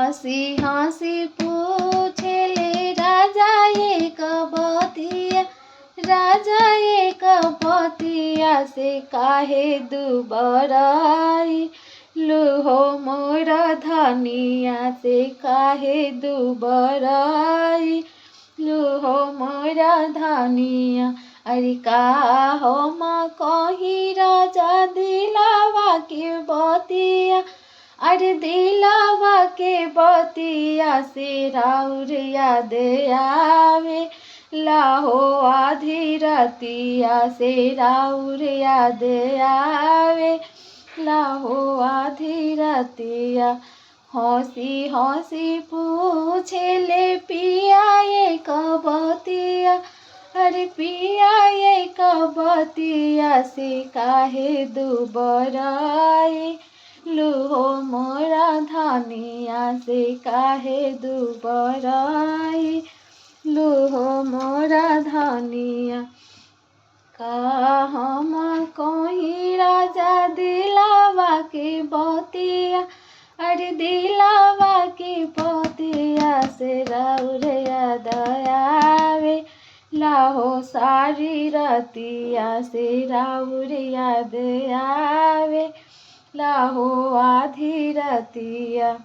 हंसी हंसी पूछेले राजा एक बतिया, राजा एक बतिया से काहे दुबराई लूहो मोर धनिया से काहे दुबराई लूहो मोर धनिया। अरे का हम कही राजा दिलावा के बतिया, अरे दिलावा के बतिया से राउर याद आवे लाहो आधी रतिया से राउर याद आवे लाहो आधी रतिया। हंसी हंसी पूछेले पिया एक बतिया, अरे पिया एक बतिया से काहे दुबराई लूहो मोरा धनिया से काहे दुबराई लूहो मोरा धनिया। का हम कहीं राजा दिलावा के बतिया, अरे दिलावा के बतिया से राउर याद आवे लाहो सारी रतिया से राउर याद आवे लाहो आधी रतिया।